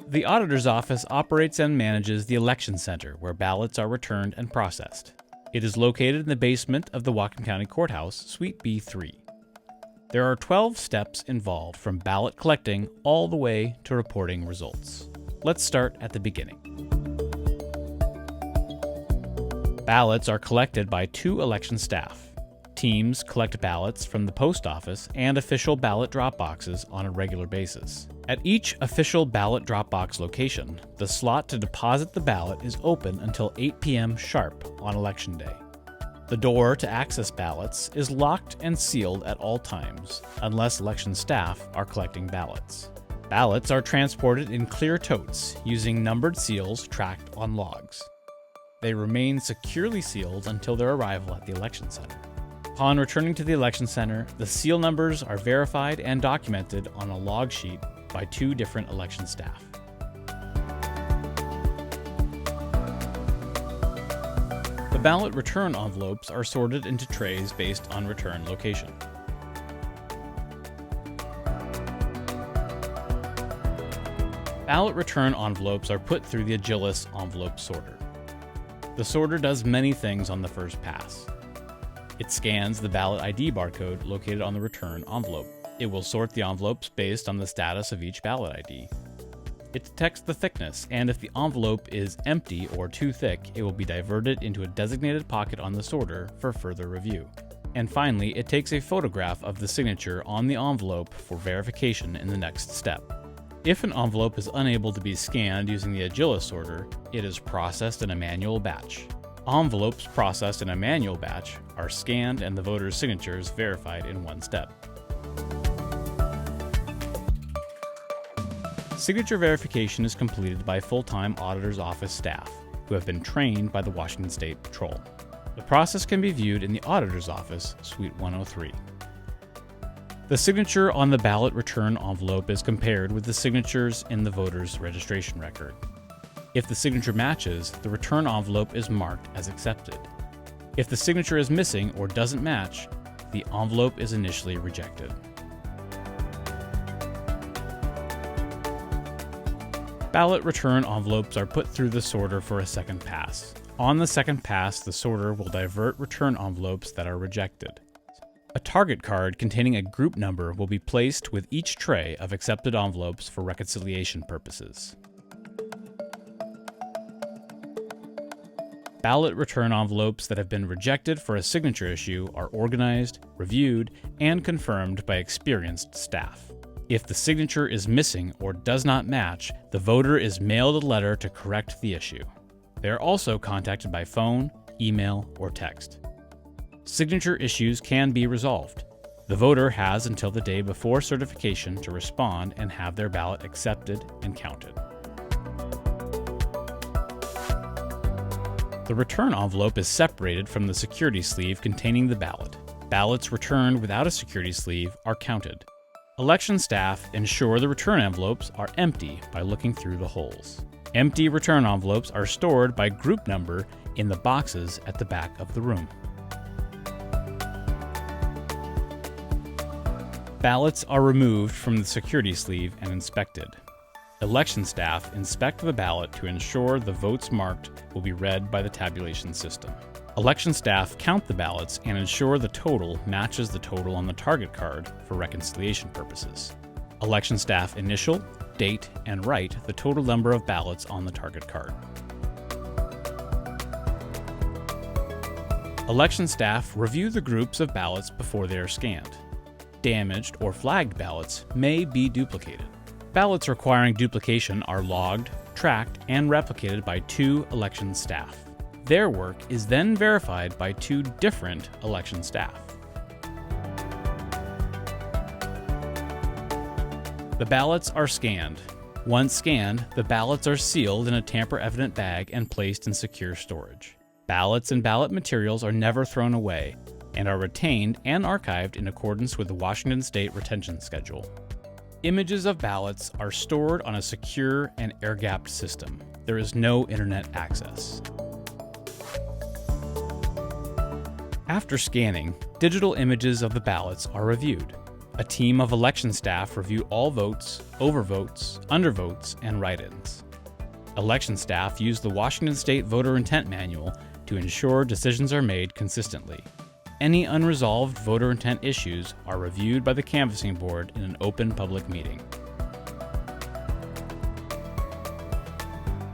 The Auditor's Office operates and manages the Election Center, where ballots are returned and processed. It is located in the basement of the Whatcom County Courthouse, Suite B3. There are 12 steps involved, from ballot collecting all the way to reporting results. Let's start at the beginning. Ballots are collected by 2 election staff. Teams collect ballots from the post office and official ballot drop boxes on a regular basis. At each official ballot drop box location, the slot to deposit the ballot is open until 8 p.m. sharp on Election Day. The door to access ballots is locked and sealed at all times, unless election staff are collecting ballots. Ballots are transported in clear totes using numbered seals tracked on logs. They remain securely sealed until their arrival at the election center. Upon returning to the election center, the seal numbers are verified and documented on a log sheet by 2 different election staff. The ballot return envelopes are sorted into trays based on return location. Ballot return envelopes are put through the Adjudication envelope sorter. The sorter does many things on the first pass. It scans the ballot ID barcode located on the return envelope. It will sort the envelopes based on the status of each ballot ID. It detects the thickness, and if the envelope is empty or too thick, it will be diverted into a designated pocket on the sorter for further review. And finally, it takes a photograph of the signature on the envelope for verification in the next step. If an envelope is unable to be scanned using the Adjudication sorter, it is processed in a manual batch. Envelopes processed in a manual batch are scanned and the voter's signatures verified in one step. Signature verification is completed by full-time Auditor's Office staff who have been trained by the Washington State Patrol. The process can be viewed in the Auditor's Office, Suite 103. The signature on the ballot return envelope is compared with the signatures in the voter's registration record. If the signature matches, the return envelope is marked as accepted. If the signature is missing or doesn't match, the envelope is initially rejected. Ballot return envelopes are put through the sorter for a second pass. On the second pass, the sorter will divert return envelopes that are rejected. A target card containing a group number will be placed with each tray of accepted envelopes for reconciliation purposes. Ballot return envelopes that have been rejected for a signature issue are organized, reviewed, and confirmed by experienced staff. If the signature is missing or does not match, the voter is mailed a letter to correct the issue. They are also contacted by phone, email, or text. Signature issues can be resolved. The voter has until the day before certification to respond and have their ballot accepted and counted. The return envelope is separated from the security sleeve containing the ballot. Ballots returned without a security sleeve are counted. Election staff ensure the return envelopes are empty by looking through the holes. Empty return envelopes are stored by group number in the boxes at the back of the room. Ballots are removed from the security sleeve and inspected. Election staff inspect the ballot to ensure the votes marked will be read by the tabulation system. Election staff count the ballots and ensure the total matches the total on the target card for reconciliation purposes. Election staff initial, date, and write the total number of ballots on the target card. Election staff review the groups of ballots before they are scanned. Damaged or flagged ballots may be duplicated. Ballots requiring duplication are logged, tracked, and replicated by 2 election staff. Their work is then verified by 2 different election staff. The ballots are scanned. Once scanned, the ballots are sealed in a tamper-evident bag and placed in secure storage. Ballots and ballot materials are never thrown away and are retained and archived in accordance with the Washington State Retention Schedule. Images of ballots are stored on a secure and air-gapped system. There is no internet access. After scanning, digital images of the ballots are reviewed. A team of election staff review all votes, overvotes, undervotes, and write-ins. Election staff use the Washington State Voter Intent Manual to ensure decisions are made consistently. Any unresolved voter intent issues are reviewed by the canvassing board in an open public meeting.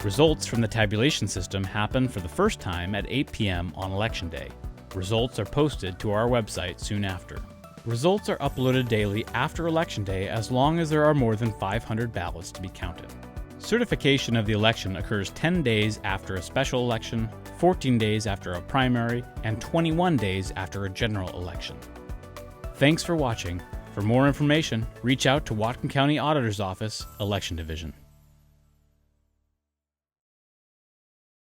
Results from the tabulation system happen for the first time at 8 p.m. on Election Day. Results are posted to our website soon after. Results are uploaded daily after Election Day as long as there are more than 500 ballots to be counted. Certification of the election occurs 10 days after a special election, 14 days after a primary, and 21 days after a general election. Thanks for watching. For more information, reach out to Whatcom County Auditor's Office, Election Division.